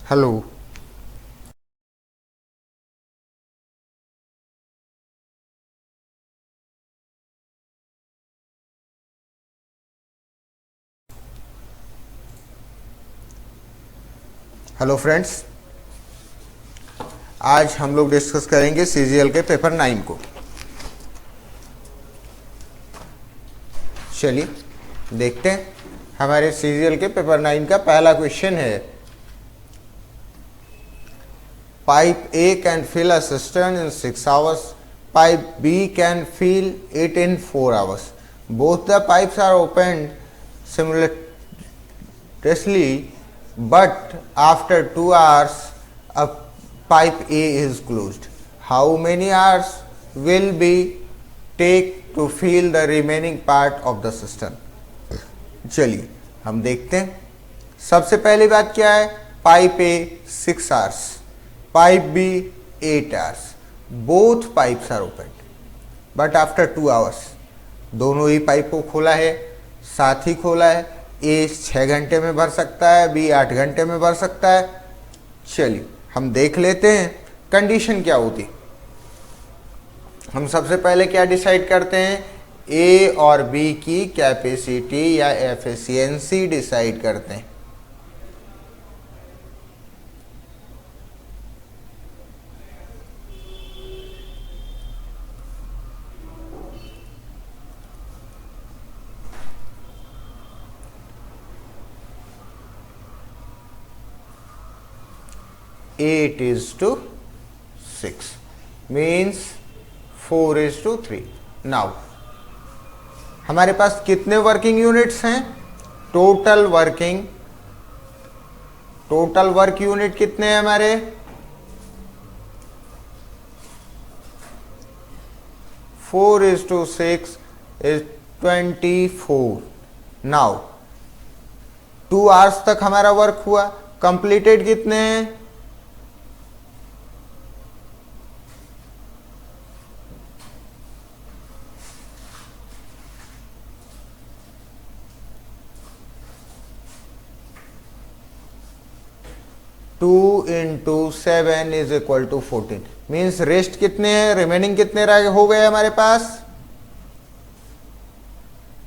Hello. Hello friends, आज हम लोग डिस्कस करेंगे सीजीएल के पेपर 9 को। चलिए देखते हैं। हमारे सीजीएल के पेपर 9 का पहला क्वेश्चन है, pipe A can fill a cistern in 6 hours, pipe B can fill it in 4 hours, both the pipes are open simultaneously but after 2 hours a pipe A is closed. How many hours will be take to fill the remaining part of the cistern? चलिए हम देखते हैं। सबसे पहली बात क्या है, pipe A 6 hours, pipe B 8 hours, both pipes are open but after 2 hours. दोनों ही पाइप को खोला है, साथ ही खोला है। ए 6 घंटे में भर सकता है, बी 8 घंटे में भर सकता है। चलिए हम देख लेते हैं कंडीशन क्या होती। हम सबसे पहले क्या डिसाइड करते हैं, ए और बी की कैपेसिटी या एफिशिएंसी डिसाइड करते हैं। Eight is to 6 means 4:3। Now हमारे पास कितने वर्किंग यूनिट्स हैं, टोटल वर्क यूनिट कितने हैं हमारे, 4:6 is 24। नाउ 2 आवर्स तक हमारा वर्क हुआ, कंप्लीटेड कितने हैं, 2 into 7 is equal to 14। Means rest कितने हैं, रिमेनिंग कितने हो गए हमारे पास,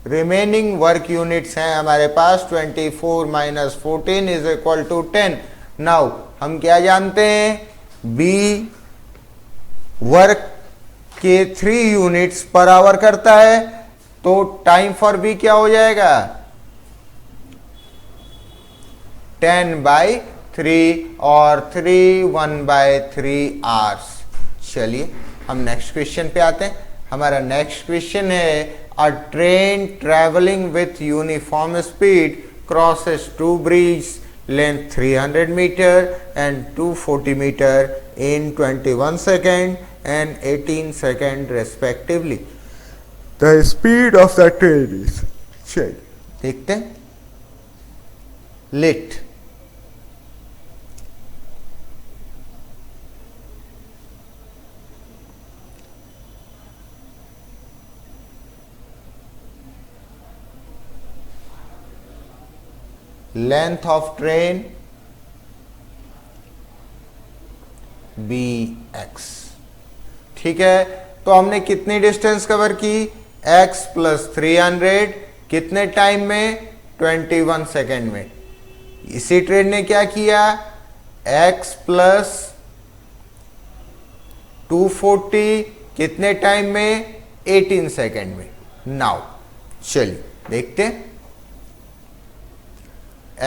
रिमेनिंग वर्क यूनिट्स हैं हमारे पास 24 minus 14 is equal to 10। Now हम क्या जानते हैं, बी वर्क के 3 यूनिट्स पर आवर करता है, तो टाइम फॉर बी क्या हो जाएगा, 10/3 और 3 1/3 आवर्स। चलिए हम नेक्स्ट क्वेश्चन पे आते हैं। हमारा नेक्स्ट क्वेश्चन है, a train travelling with uniform speed crosses 2 bridge length 300 metre and 240 metre in 21 second and 18 second respectively. The speed of the train is, चलिए देखते हैं। Let length of train bx। ठीक है, तो हमने कितनी डिस्टेंस कवर की, x प्लस 300 कितने टाइम में, 21 सेकेंड में। इसी ट्रेन ने क्या किया, x प्लस 240 कितने टाइम में, 18 सेकेंड में। नाउ चलिए देखते हैं,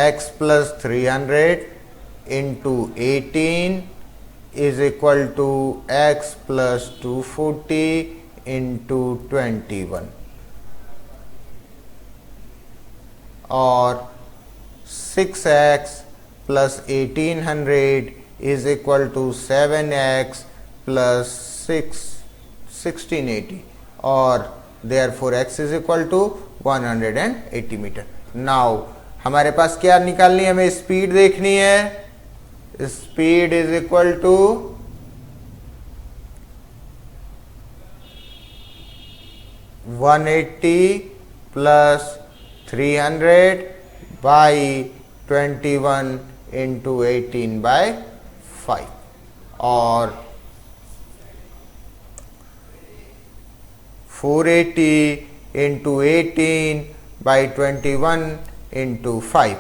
x plus 300 into 18 is equal to x plus 240 into 21 और 6x plus 1800 is equal to 7x plus 1680 और therefore x is equal to 180 metre. Now हमारे पास क्या निकालनी है, हमें स्पीड देखनी है। Speed is equal to 180 plus 300 by 21 into 18/5 और 480 into 18/21 into 5।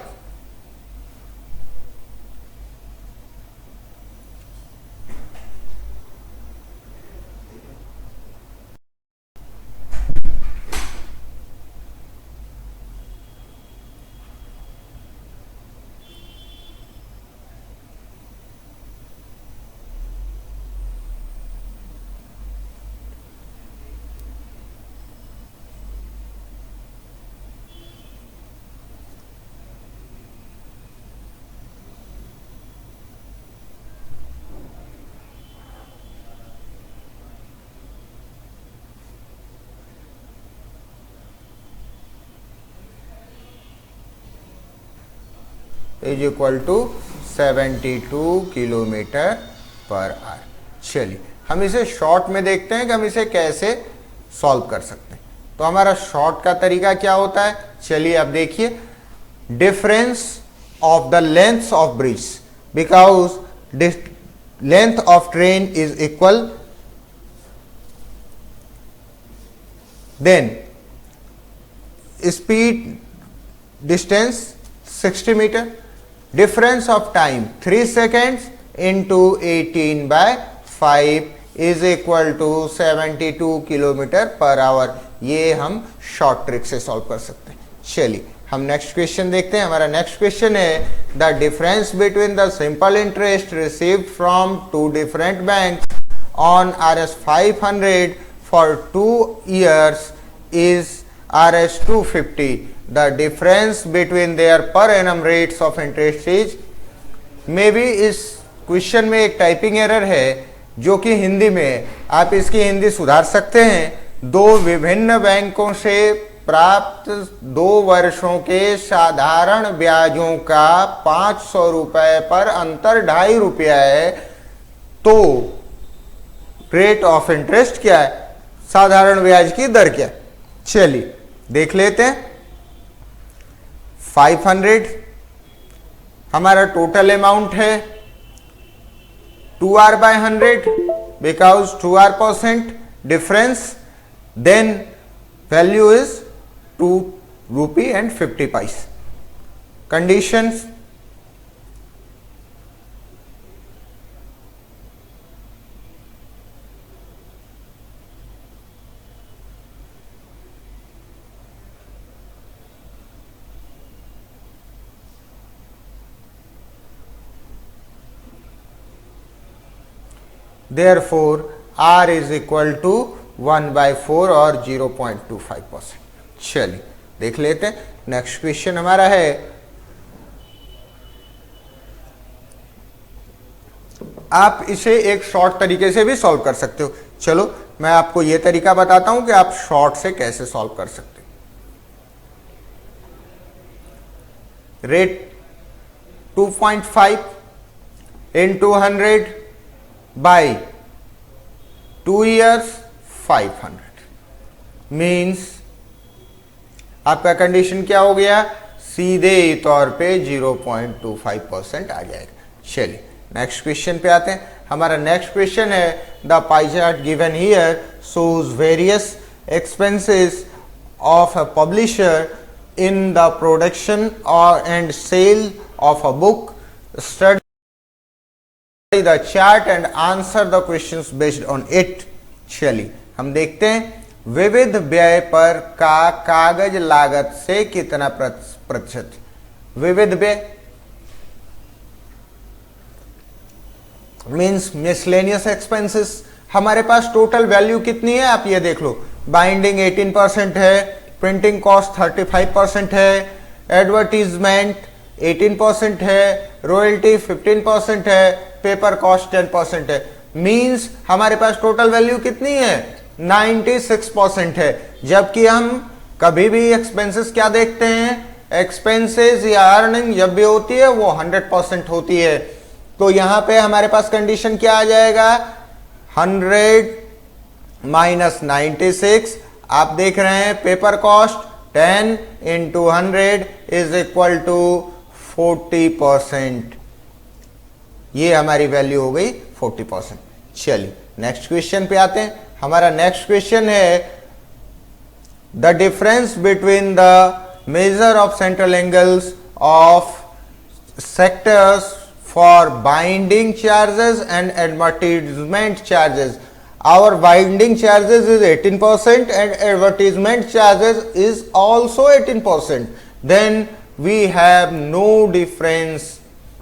Is equal to 72 kilometre per hour. चलिए हम इसे शॉर्ट में देखते हैं कि हम इसे कैसे सॉल्व कर सकते हैं। तो हमारा शॉर्ट का तरीका क्या होता है, चलिए अब देखिए, difference of the length of bridge, because length of train is equal, then speed distance 60 metre, difference of time 3 seconds into 18/5 is equal to 72 kilometre per our. ये हम शॉर्ट ट्रिक से सॉल्व कर सकते हैं। चलिए हम नेक्स्ट क्वेश्चन देखते हैं। हमारा नेक्स्ट क्वेश्चन है the difference between the simple interest received from two different banks on Rs 500 for 2 years is Rs 250. The difference between their per annum rates of interest is, may be इस question में एक typing error है जो कि हिंदी में है, आप इसकी हिंदी सुधार सकते हैं। दो विभिन्न बैंकों से प्राप्त 2 वर्षों के साधारण ब्याजों का 500 रुपए पर अंतर 2.5 रुपया है, तो रेट ऑफ इंटरेस्ट क्या है, साधारण ब्याज की दर क्या है। चलिए देख लेते हैं। 500 हमारा टोटल अमाउंट है 2r/100 because 2r% difference, then value is 2 rupee and 50 paise. Conditions, therefore r is equal to 1/4 और 0.25%। चलिए देख लेते हैं। नेक्स्ट क्वेश्चन हमारा है, आप इसे एक शॉर्ट तरीके से भी सॉल्व कर सकते हो। चलो मैं आपको यह तरीका बताता हूं कि आप शॉर्ट से कैसे सॉल्व कर सकते हो। Rate 2.5 into 100 by 2 years 500 means आपका कंडीशन क्या हो गया, सीधे तौर पे 0.25% आ जाएगा। चलिए नेक्स्ट क्वेश्चन पे आते हैं। हमारा नेक्स्ट क्वेश्चन है the pie chart given here shows various expenses of a publisher in the production और and sale of a book. Study the chart and answer the questions based on it. चलिए हम देखते हैं, विविध व्यय पर का कागज लागत से कितना प्रतिशत। विविध व्यय मीन्स मिसलेनियस एक्सपेंसेस। हमारे पास टोटल वैल्यू कितनी है आप ये देख लो, बाइंडिंग 18% है, प्रिंटिंग कॉस्ट 35% है, एडवर्टीजमेंट 18% है, रॉयल्टी 15% है, पेपर कॉस्ट 10% है। मींस हमारे पास टोटल वैल्यू कितनी है, 96% है। जबकि हम कभी भी एक्सपेंसेस क्या देखते हैं, एक्सपेंसेस या अर्निंग जब भी होती है वो 100% होती है। तो यहां पे हमारे पास कंडीशन क्या आ जाएगा, 100 माइनस 96। आप देख रहे हैं paper cost 10 into 100 is equal to 40%। ये हमारी वैल्यू हो गई 40%। चलिए नेक्स्ट क्वेश्चन पे आते हैं। हमारा नेक्स्ट क्वेश्चन है the difference between the measure of central angles of sectors for binding charges and advertisement charges. Our binding charges is 18% and advertisement charges is also 18%. Then we have no difference.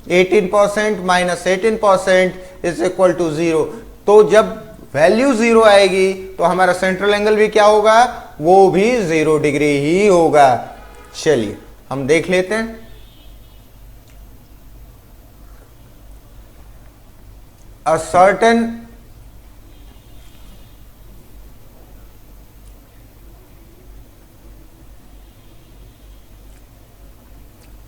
18% minus 18% is equal to 0. तो जब value 0 आएगी तो हमारा central angle भी क्या होगा, वो भी 0 डिग्री ही होगा। चलिए हम देख लेते हैं। A certain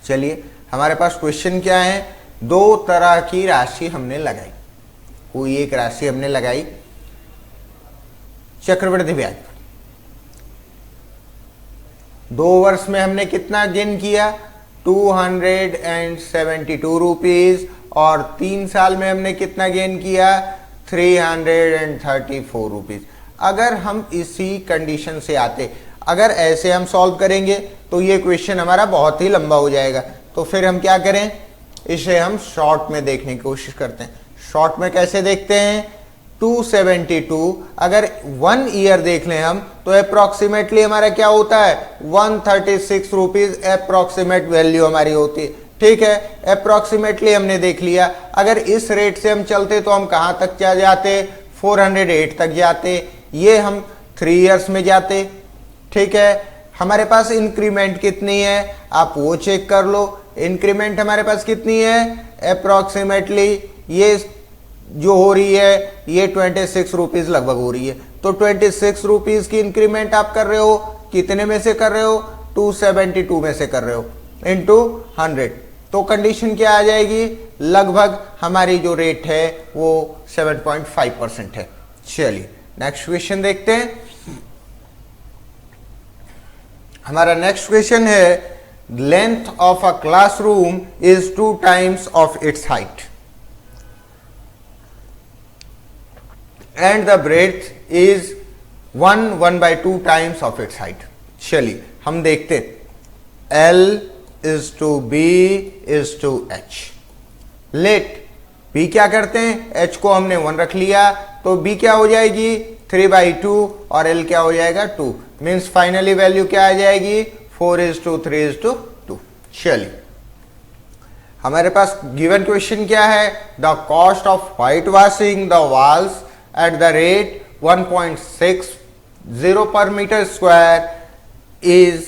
चलिए हमारे पास क्वेश्चन क्या है, दो तरह की राशि हमने लगाई। कोई एक राशि हमने लगाई चक्रवृद्धि ब्याज पर। 2 वर्ष में हमने कितना गेन किया, 272 रुपीज, और 3 साल में हमने कितना गेन किया, 334 रुपीज। अगर हम इसी कंडीशन से आते, अगर ऐसे हम सॉल्व करेंगे तो ये क्वेश्चन हमारा बहुत ही लंबा हो जाएगा। तो फिर हम क्या करें, इसे हम शॉर्ट में देखने की कोशिश करते हैं। शॉर्ट में कैसे देखते हैं, 272 अगर 1 ईयर देख लें हम तो अप्रोक्सीमेटली हमारा क्या होता है, 136 रुपीज अप्रोक्सीमेट वैल्यू हमारी होती है। ठीक है, अप्रोक्सीमेटली हमने देख लिया। अगर इस रेट से हम चलते तो हम कहां तक क्या जाते, 408 तक जाते। ये हम 3 इयर्स में जाते। ठीक है, हमारे पास इंक्रीमेंट कितनी है आप वो चेक कर लो। इंक्रीमेंट हमारे पास कितनी है, अप्रोक्सीमेटली ये जो हो रही है ये 26 रुपीज लगभग हो रही है। तो 26 रुपीज की इंक्रीमेंट आप कर रहे हो, कितने में से कर रहे हो, 272 में से कर रहे हो, इंटू 100। तो कंडीशन क्या आ जाएगी, लगभग हमारी जो रेट है वो 7.5% है। चलिए नेक्स्ट क्वेश्चन देखते हैं। हमारा नेक्स्ट क्वेश्चन है length of a classroom is 2 times of its height and the breadth is 1/2 times of its height. चलिए हम देखते हैं, L is to B is to H। Let B क्या करते हैं, H को हमने 1 रख लिया तो B क्या हो जाएगी 3/2 और L क्या हो जाएगा 2। मीन्स फाइनली वैल्यू क्या आ जाएगी 4:3:2। चलिए हमारे पास गिवन क्वेश्चन क्या है, the cost of white washing the walls at the rate 1.60 per meter square is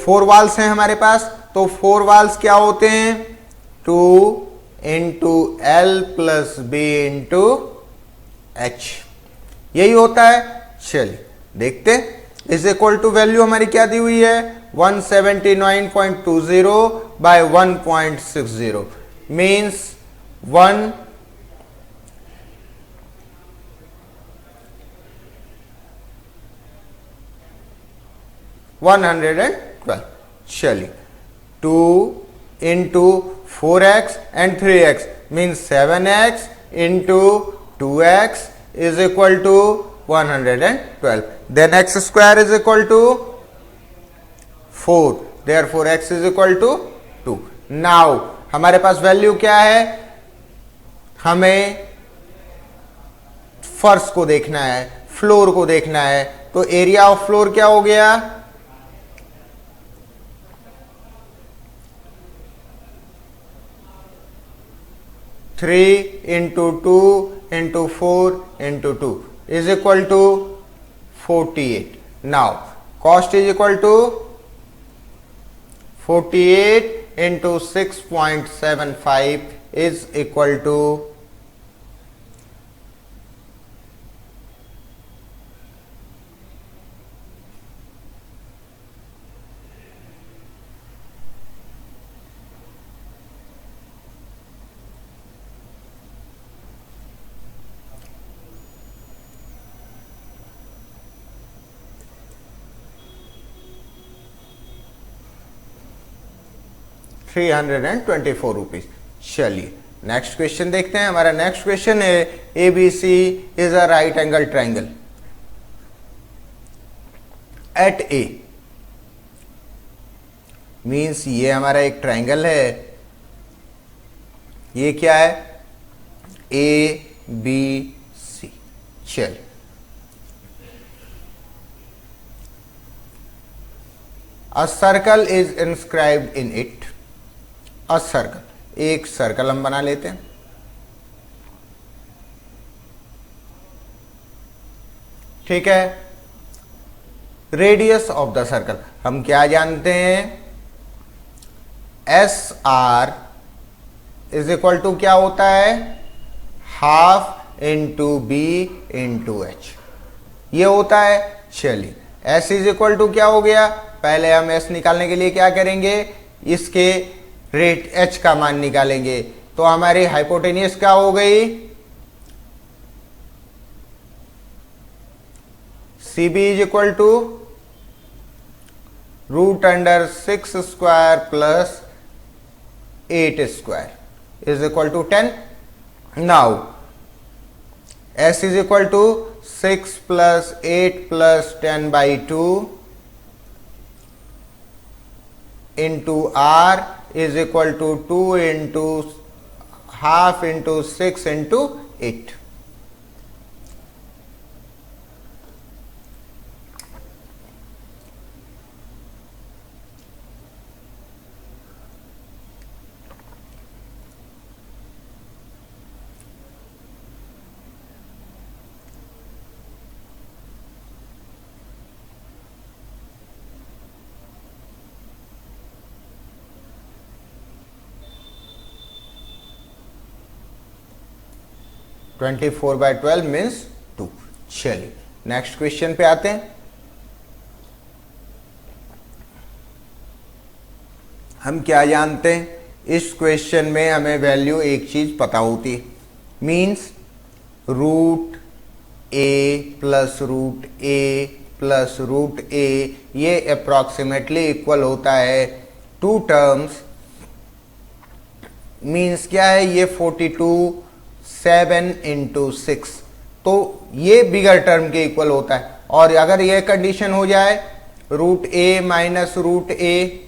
4 walls हैं हमारे पास। तो 4 वॉल्स क्या होते हैं, 2 into L plus B into H, यही होता है। चलिए देखते, इज इक्वल टू वैल्यू हमारी क्या दी हुई है 179.20 by 1.60 मीन्स 112। चलिए 2 into 4x and 3x means 7x into 2x is equal to 112. Then x square is equal to 4. Therefore x is equal to 2. Now हमारे पास वैल्यू क्या है, हमें फर्श को देखना है, फ्लोर को देखना है। तो एरिया ऑफ फ्लोर क्या हो गया, 3 into 2 into 4 into 2 is equal to 48. Now cost is equal to 48 into 6.75 is equal to 324 rupees. चलिए नेक्स्ट क्वेश्चन देखते हैं। हमारा नेक्स्ट क्वेश्चन है A B C is a right angle triangle at A. Means ये हमारा एक triangle है। ये क्या है? A B C. चलिए A circle is inscribed in it. A circle, एक सर्कल हम बना लेते हैं। ठीक है। रेडियस ऑफ द सर्कल हम क्या जानते हैं? S R is equal to क्या होता है? Half into B into H, ये होता है। चलिए एस इज इक्वल टू क्या हो गया? पहले हम एस निकालने के लिए क्या करेंगे? इसके रेट एच का मान निकालेंगे। तो हमारी हाइपोटेनियस क्या हो गई? C B is equal to root under 6 square plus 8 square is equal to 10। Now S is equal to 6 plus 8 plus 10 by 2 into r is equal to 2 into half into 6 into 8। Twenty 4/12 means 2। चलिए next question पे आते हैं। हम क्या जानते हैं? इस question में हमें वैल्यू एक चीज पता होती है। मीन्स रूट ए प्लस रूट ए प्लस रूट ए, ये अप्रॉक्सीमेटली इक्वल होता है 2 टर्म्स। मीन्स क्या है? ये 42 7 इंटू 6, तो ये बिगर टर्म के इक्वल होता है। और अगर ये कंडीशन हो जाए रूट ए माइनस रूट ए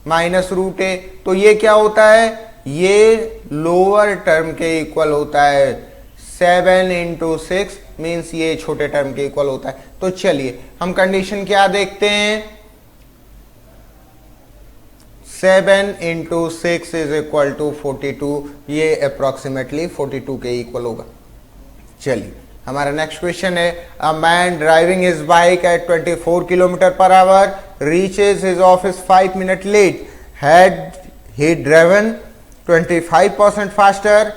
माइनस रूट ए, तो ये क्या होता है? ये लोअर टर्म के इक्वल होता है। 7 इंटू 6 मीन्स ये छोटे टर्म के इक्वल होता है। तो चलिए हम कंडीशन क्या देखते हैं? 7 इंटू 6 इज इक्वल टू 42, ये अप्रोक्सीमेटली 42 के इक्वल होगा। चलिए हमारा नेक्स्ट क्वेश्चन है। A man driving his bike at 24 kilometre per hour reaches his office 5 minute late. Had he driven 25% faster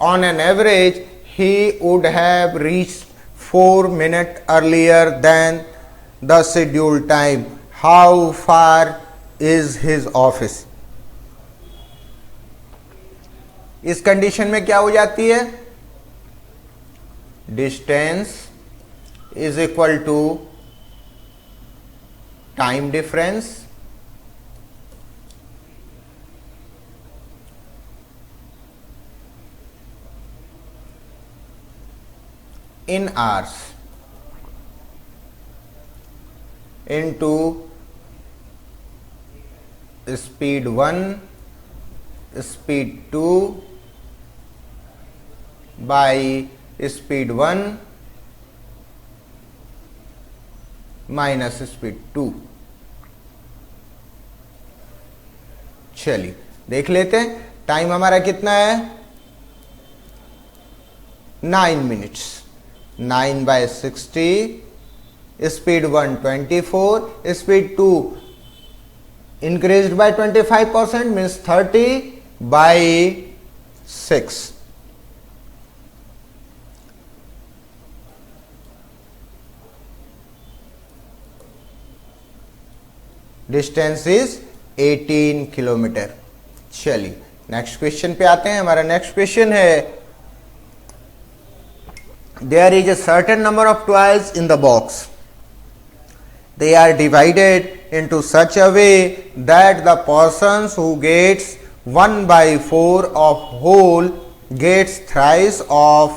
on an average he would have reached 4 minutes earlier than the scheduled time. How far is his office? इस condition में क्या हो जाती है? Distance is equal to time difference in hours into speed 1 speed 2 by speed 1 minus speed 2। चलिए देख लेते हैं। टाइम हमारा कितना है? 9 minutes. 9 by 60, speed 1 24, speed 2 increased by 25% means 30 by 6। Distance is 18 kilometre. चलिए नेक्स्ट क्वेश्चन पे आते हैं। हमारा नेक्स्ट क्वेश्चन है there is a certain number of toys in the box. They are divided into such a way that the persons who gets 1 by 4 of whole gets thrice of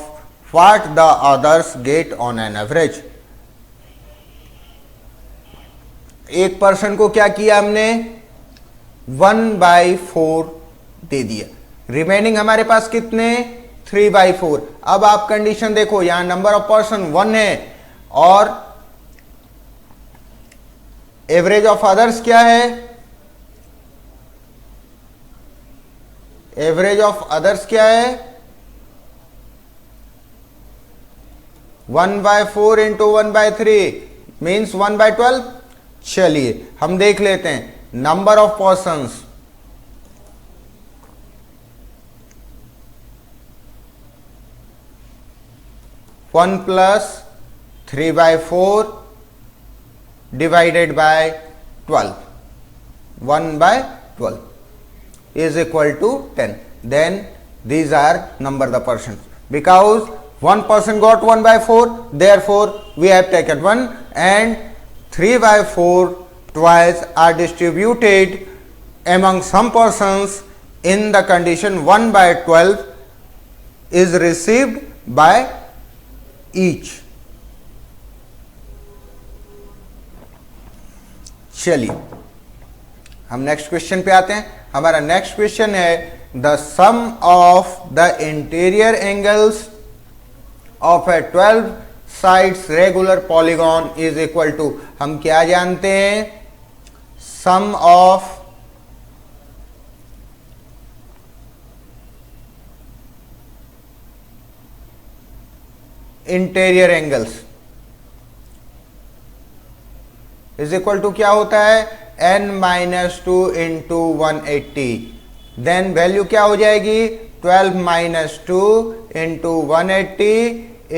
what the others get on an average. एक person को क्या किया हमने, 1 by 4 दे दिया, remaining हमारे पास कितने 3 by 4. अब आप कंडीशन देखो, यहां नंबर ऑफ पर्सन 1 है और एवरेज ऑफ अदर्स क्या है, एवरेज ऑफ अदर्स क्या है 1 by 4 into 1 by 3 means 1 by 12. चलिए हम देख लेते हैं number of persons. One plus 3 by 4 divided by 12, 1 by 12 is equal to 10. Then these are number the persons. Because one person got 1 by 4, therefore we have taken 1, and 3 by 4 twice are distributed among some persons in the condition 1 by 12 is received by each. चलिए हम next question पे आते हैं. हमारा next question है the sum of the interior angles of a 12 sides regular polygon is equal to. हम क्या जानते हैं, sum of interior angles is equal to क्या होता है n minus 2 into 180. Then value क्या हो जाएगी 12 minus 2 into 180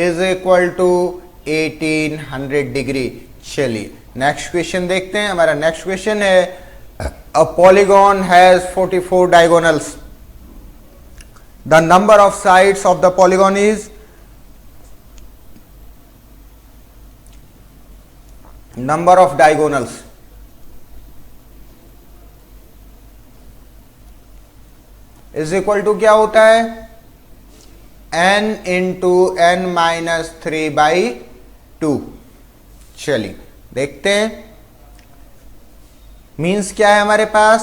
is equal to 1800 degree. चलिए नेक्स्ट क्वेश्चन देखते हैं. हमारा नेक्स्ट क्वेश्चन है a polygon has 44 diagonals. The number of sides of the polygon is number of diagonals is equal to क्या होता है n into n minus 3 by 2. चलिए देखते हैं मीन्स क्या है हमारे पास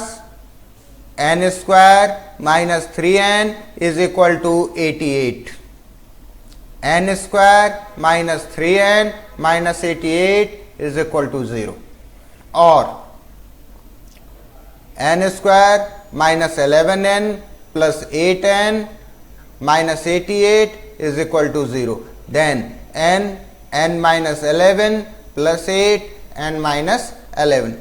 n square minus 3n is equal to 88. n square minus 3n minus 88 is equal to 0 और n square minus 11n plus 8n minus 88 is equal to 0. Then n minus 11 plus 8 n minus 11.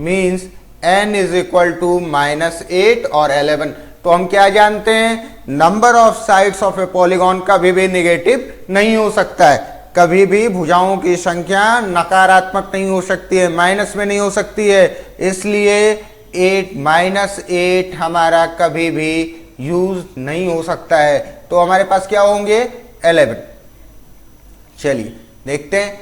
Means n is equal to minus 8 और 11. तो हम क्या जानते हैं, number of sides of a polygon कभी भी negative नहीं हो सकता है. कभी भी भुजाओं की संख्या नकारात्मक नहीं हो सकती है, माइनस में नहीं हो सकती है. इसलिए 8 माइनस 8 हमारा कभी भी यूज नहीं हो सकता है. तो हमारे पास क्या होंगे 11. चलिए देखते हैं.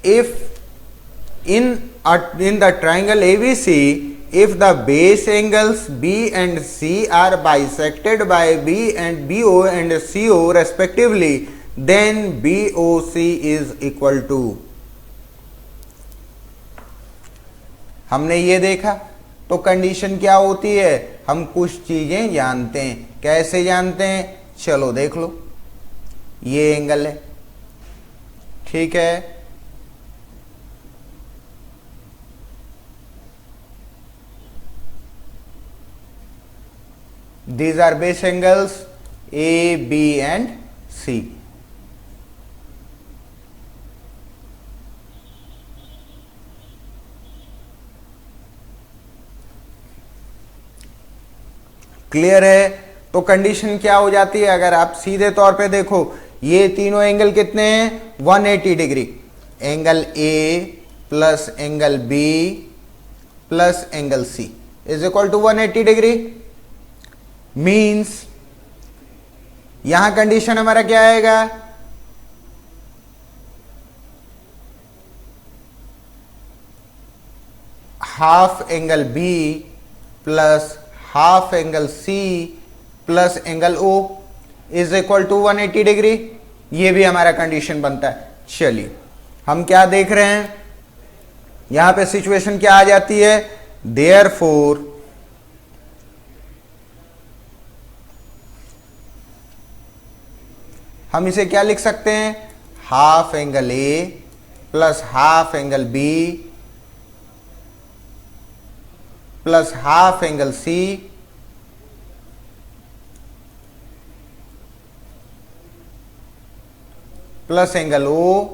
If in the triangle ABC if the base angles B and C are bisected by B and BO and CO respectively, then BOC is equal to. हमने ये देखा तो कंडीशन क्या होती है, हम कुछ चीजें जानते हैं. कैसे जानते हैं, चलो देख लो. ये एंगल है, ठीक है, these are base angles A, B and C. Clear है. तो कंडीशन क्या हो जाती है, अगर आप सीधे तौर पे देखो ये तीनों एंगल कितने हैं 180 degree. Angle A plus angle B plus angle C is equal to 180 degree. Means यहां कंडीशन हमारा क्या आएगा, half angle B plus half angle C plus angle O is equal to 180 degree. ये भी हमारा कंडीशन बनता है। चलिए हम क्या देख रहे हैं, यहां पे सिचुएशन क्या आ जाती है, देयरफॉर हम इसे क्या लिख सकते हैं, half angle A plus half angle B plus half angle C plus angle O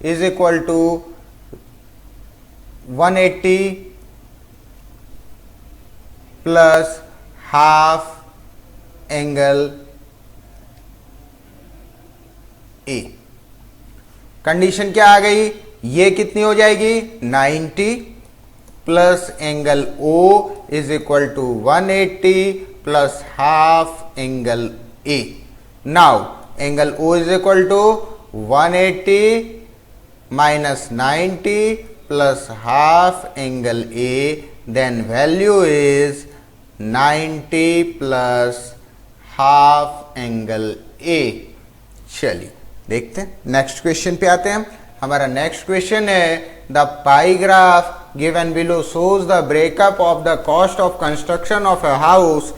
is equal to 180 plus half angle A. Condition क्या आ गई, ये कितनी हो जाएगी 90 plus angle O is equal to 180 plus half angle A. Now angle O is equal to 180 minus 90 plus half angle A, then value is 90 plus half angle A। चलिए देखते हैं नेक्स्ट क्वेश्चन पे आते हैं। हमारा नेक्स्ट क्वेश्चन है, the pi graph given below shows the breakup of the cost of construction of a house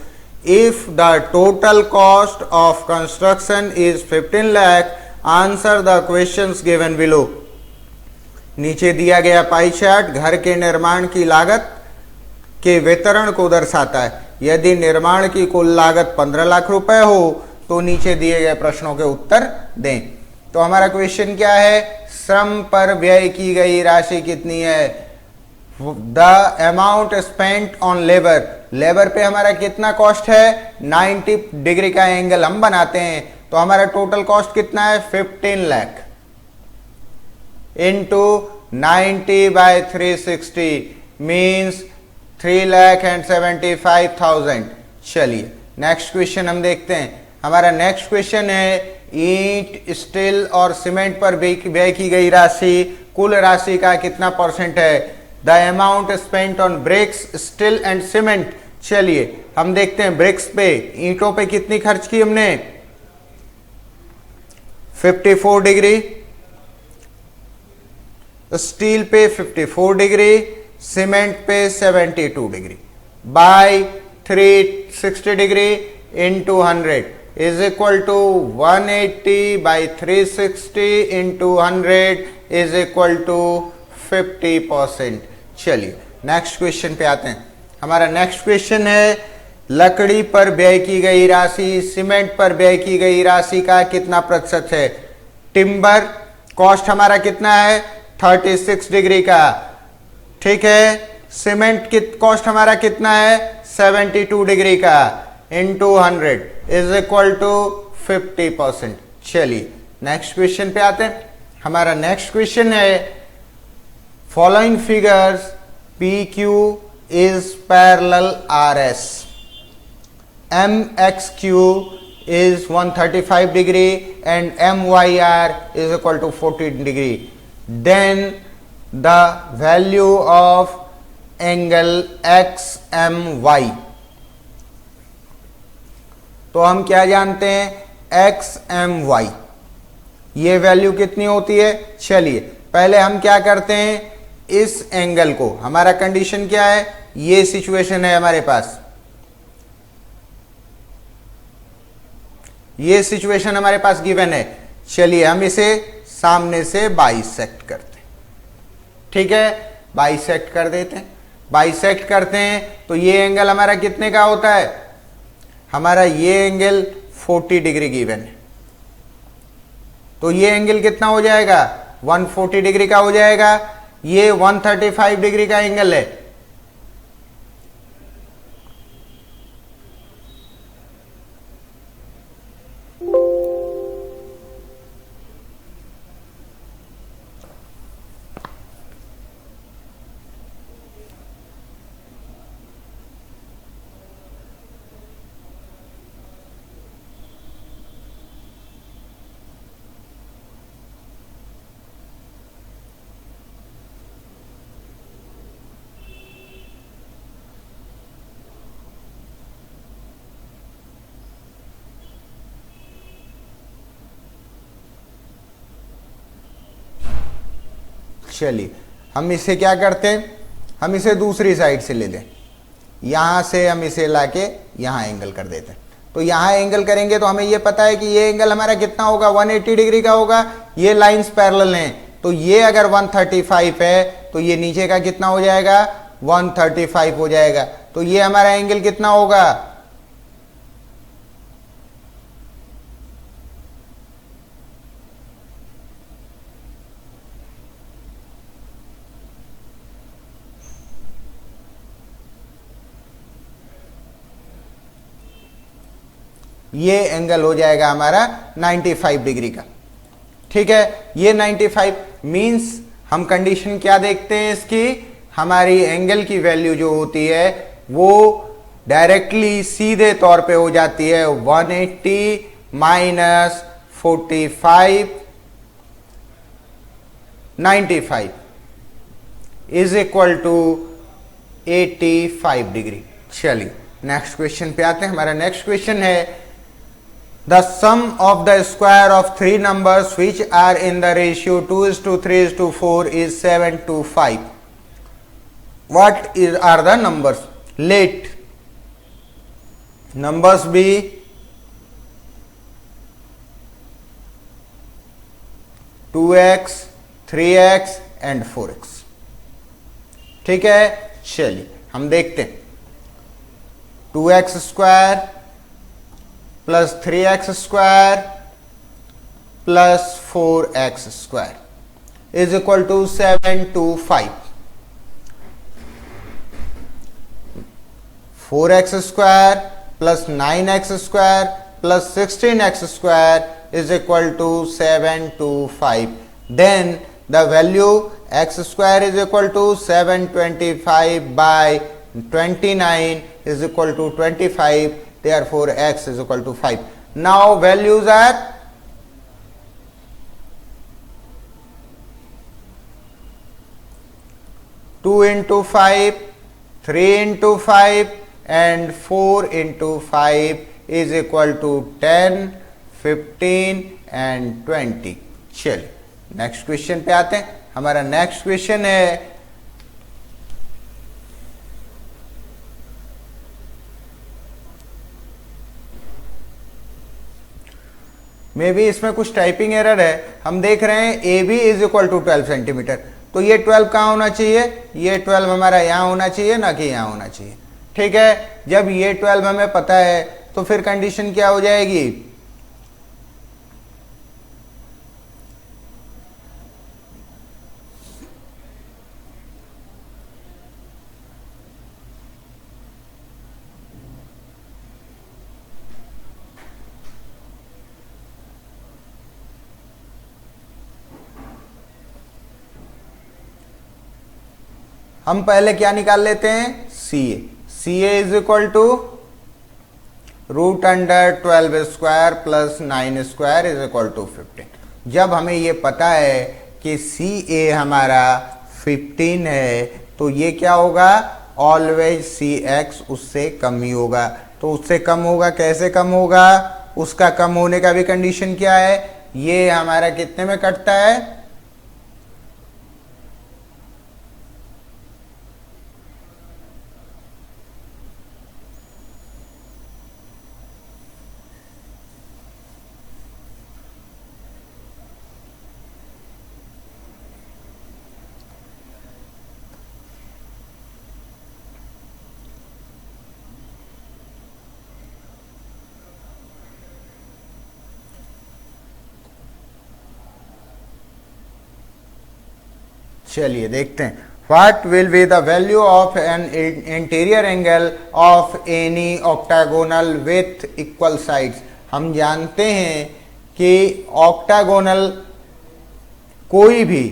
if the total cost of construction is 15 lakh। Answer the questions given below. नीचे दिया गया pie chart घर के निर्माण की लागत के वितरण को दर्शाता है। यदि निर्माण की कुल लागत 15 लाख रुपए हो तो नीचे दिए गए प्रश्नों के उत्तर दें। तो हमारा क्वेश्चन क्या है, श्रम पर व्यय की गई राशि कितनी है, the amount spent on labour. Labour पे हमारा कितना कॉस्ट है, 90 डिग्री का एंगल हम बनाते हैं तो हमारा टोटल कॉस्ट कितना है 15 लाख इंटू 90 बाय 360 मीन्स 3,75,000। चलिए नेक्स्ट क्वेश्चन हम देखते हैं। हमारा नेक्स्ट क्वेश्चन है, ईंट स्टील और सीमेंट पर व्यय की गई राशि कुल राशि का कितना परसेंट है, the amount spent on bricks steel and cement. चलिए हम देखते हैं ब्रिक्स पे, ईंटों पे कितनी खर्च की हमने 54 डिग्री, स्टील पे 54 डिग्री, सीमेंट पे 72 degree by 360 degree into 100 is equal to 180 by 360 into 100 is equal to 50%। चलिए नेक्स्ट क्वेश्चन पे आते हैं। हमारा नेक्स्ट क्वेश्चन है, लकड़ी पर व्यय की गई राशि सीमेंट पर व्यय की गई राशि का कितना प्रतिशत है। टिम्बर कॉस्ट हमारा कितना है 36 डिग्री का, ठीक है। सीमेंट की कॉस्ट हमारा कितना है 72 डिग्री का इंटू 100 इज इक्वल टू 50%। चलिए नेक्स्ट क्वेश्चन पे आते हैं। हमारा नेक्स्ट क्वेश्चन है, following figures P Q is parallel R S. MXQ is 135 degree and MYR is equal to 14 degree. Then the value of angle XMY। तो हम क्या जानते हैं XMY, ये वैल्यू कितनी होती है। चलिए पहले हम क्या करते हैं, इस एंगल को, हमारा कंडीशन क्या है, ये सिचुएशन है हमारे पास, ये सिचुएशन हमारे पास गिवन है। चलिए हम इसे सामने से बाइसेक्ट करते हैं, ठीक है, बाइसेक्ट कर देते हैं। बाइसेक्ट करते हैं तो ये एंगल हमारा कितने का होता है, हमारा ये एंगल 40 डिग्री गिवन है, तो ये एंगल कितना हो जाएगा 140 डिग्री का हो जाएगा। ये 135 डिग्री का एंगल है, चलिए हम इसे क्या करते हैं, हम इसे दूसरी साइड से ले लें, यहां से हम इसे लाके यहां एंगल कर देते हैं। तो यहां एंगल करेंगे तो हमें यह पता है कि ये एंगल हमारा कितना होगा, 180 डिग्री का होगा। ये लाइंस पैरेलल हैं, तो ये अगर 135 है तो ये नीचे का कितना हो जाएगा, 135 हो जाएगा। तो ये हमारा एंगल कितना होगा, ये एंगल हो जाएगा हमारा 95 डिग्री का। ठीक है, ये 95 मींस हम कंडीशन क्या देखते हैं इसकी, हमारी एंगल की वैल्यू जो होती है वो डायरेक्टली सीधे तौर पे हो जाती है 180 minus 45 95 is equal to 85 degree. चलिए नेक्स्ट क्वेश्चन पे आते हैं। हमारा नेक्स्ट क्वेश्चन है the sum of the square of three numbers which are in the ratio 2:3:4 is 7:5. Are the numbers? Let numbers be 2x, 3x and 4x. ठीक है, चलिए हम देखते हैं। 2x square plus 3x square plus 4x square is equal to 725। 4x square plus 9x square plus 16x square is equal to 725। Then the value x square is equal to 725 by 29 is equal to 25, therefore x is equal to 5. Now values are 2 into 5, 3 into 5 and 4 into 5 is equal to 10, 15 and 20. चलिए next question पे आते हैं। हमारा next question है मे भी इसमें कुछ typing error है। हम देख रहे हैं A B is equal to 12 centimetre, तो ये 12 कहाँ होना चाहिए, ये 12 हमारा यहाँ होना चाहिए ना कि यहाँ होना चाहिए। ठीक है, जब ये 12 हमें पता है तो फिर कंडीशन क्या हो जाएगी, हम पहले क्या निकाल लेते हैं, C A. C A is equal to root under 12 square plus 9 square is equal to 15। जब हमें ये पता है कि सी ए हमारा 15 है तो ये क्या होगा, ऑलवेज सी एक्स उससे कम ही होगा। तो उससे कम होगा, कैसे कम होगा, उसका कम होने का भी कंडीशन क्या है, ये हमारा कितने में कटता है, चलिए देखते हैं। What will be the value of an interior angle of any octagonal with equal sides. हम जानते हैं कि ऑक्टागोनल कोई भी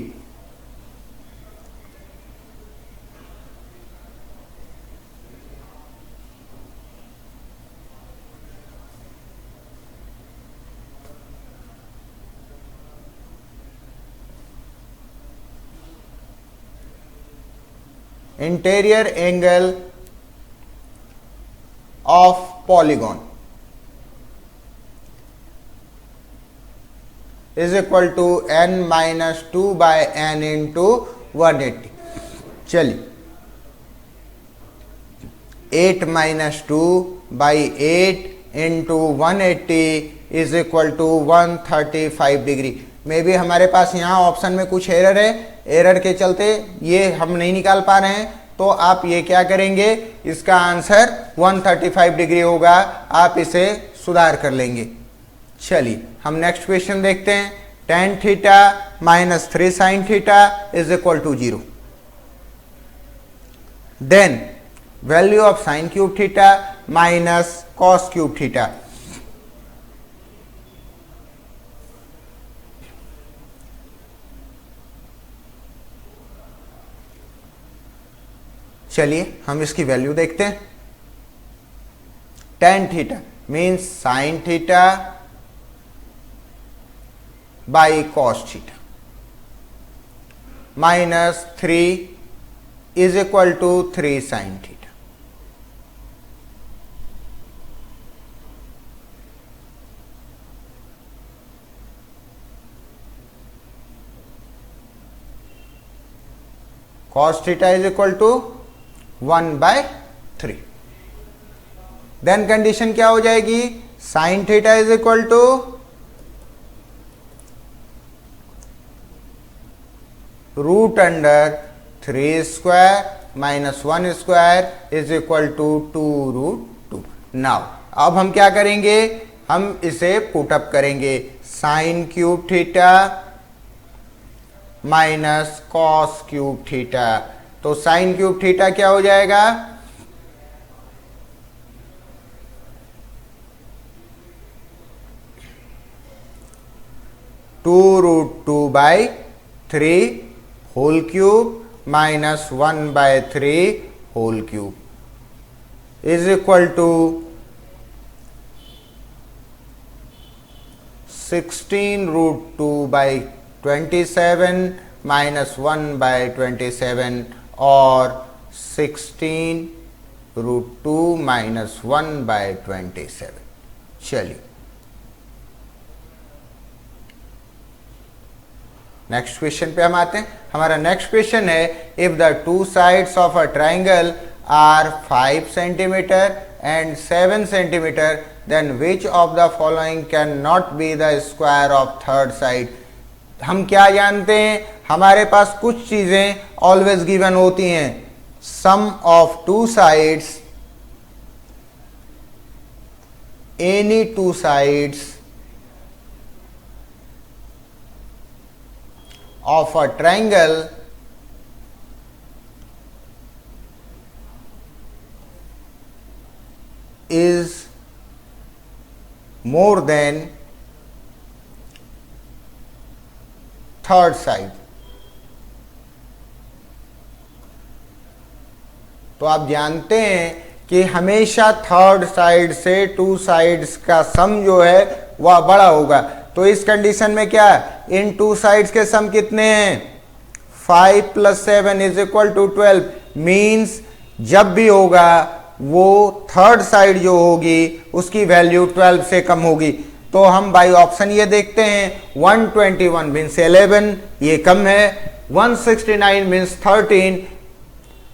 interior angle of polygon is equal to n minus 2 by n into 180। चलिए 8 minus 2 by 8 into 180 is equal to 135 degree. मे भी हमारे पास यहाँ ऑप्शन में कुछ एरर है, एरर के चलते ये हम नहीं निकाल पा रहे हैं, तो आप ये क्या करेंगे, इसका आंसर 135 डिग्री होगा, आप इसे सुधार कर लेंगे। चलिए हम नेक्स्ट क्वेश्चन देखते हैं। tan theta minus 3 sin theta is equal to 0। Then value of sine cube theta minus cos cube theta. चलिए हम इसकी वैल्यू देखते हैं। tan theta means sine theta by cos theta minus 3 is equal to 3 sine theta. cos theta is equal to 1 by 3। देन condition क्या हो जाएगी, sine theta is equal to root under 3 square minus 1 square is equal to 2 root 2। Now अब हम क्या करेंगे, हम इसे पुटअप करेंगे। Sine cube theta minus cos cube theta, तो साइन क्यूब थीटा क्या हो जाएगा, two root 2 by 3 whole cube minus 1 by 3 whole cube is equal to 16 root 2 by 27 minus 1 by 27 और 16 रूट 2 माइनस 1 बाय 27। चलिए नेक्स्ट क्वेश्चन पे हम आते हैं। हमारा नेक्स्ट क्वेश्चन है, if the two sides of a triangle are 5 centimetre and 7 centimetre then which of the following can not be the square of third side. हम क्या जानते हैं, हमारे पास कुछ चीजें ऑलवेज गिवन होती हैं। Sum of two sides, any two sides of a triangle is more than third side। तो आप जानते हैं कि हमेशा थर्ड साइड से टू साइड्स का सम जो है वह बड़ा होगा। तो इस कंडीशन में क्या, इन टू साइड्स के सम कितने हैं, 5 plus 7 is equal to 12। Means जब भी होगा वो थर्ड साइड जो होगी उसकी वैल्यू 12 से कम होगी। तो हम बाई ऑप्शन ये देखते हैं, 121 मीन्स 11, ये कम है, 169 means 13,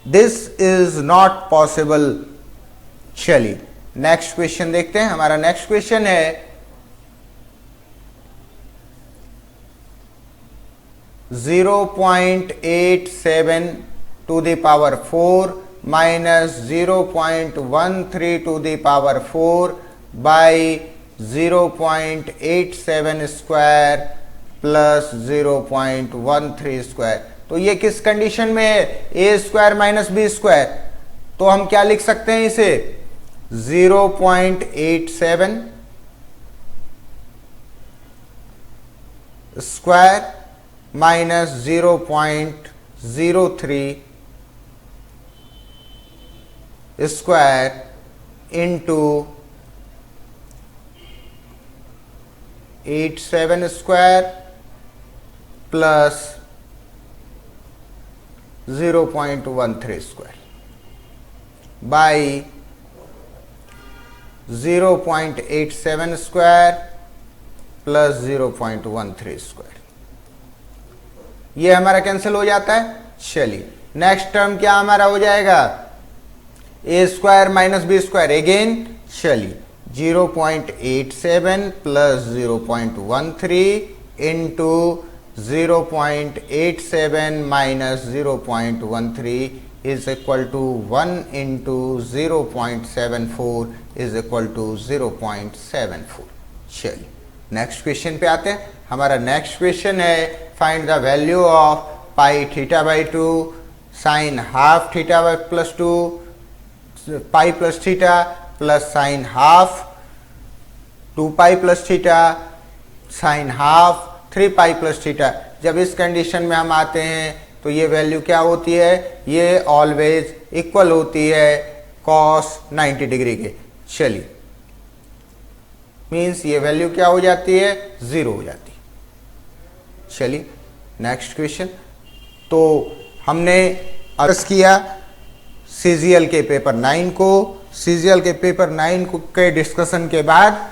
this is not possible. चलिए नेक्स्ट क्वेश्चन देखते हैं। हमारा नेक्स्ट क्वेश्चन है 0.87 to the power 4 minus 0.13 to the power 4 by 0.87 square plus 0.13 square. तो ये किस कंडीशन में है, ए स्क्वायर माइनस बी स्क्वायर। तो हम क्या लिख सकते हैं इसे, 0.87 square minus 0.03 square into 87 square plus 0.13 square by 0.87 square plus 0.13 square. ये हमारा कैंसिल हो जाता है। चलिए नेक्स्ट टर्म क्या हमारा हो जाएगा, A square minus B square again. चलिए 0.87 plus 0.13 into 0.87 minus 0.13 is equal to 1 into 0.74 is equal to 0.74। चलिए नेक्स्ट क्वेश्चन पे आते हैं। हमारा नेक्स्ट क्वेश्चन है find the value of pi theta by 2 sine half theta by plus 2 pi plus theta plus sine half 2 pi plus theta sine half 3 pi plus theta. जब इस condition में हम आते हैं तो ये वैल्यू क्या होती है, ये ऑलवेज इक्वल होती है कॉस 90 डिग्री के। चलिए मीन्स ये वैल्यू क्या हो जाती है, 0 हो जाती है। चलिए नेक्स्ट क्वेश्चन। तो हमने अर्ज किया सीजीएल के पेपर 9 को। सीजीएल के पेपर 9 के डिस्कशन के बाद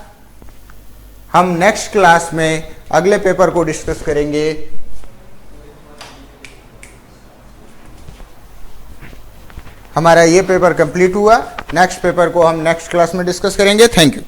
हम नेक्स्ट क्लास में अगले पेपर को डिस्कस करेंगे। हमारा ये पेपर कंप्लीट हुआ। नेक्स्ट पेपर को हम नेक्स्ट क्लास में डिस्कस करेंगे। Thank you.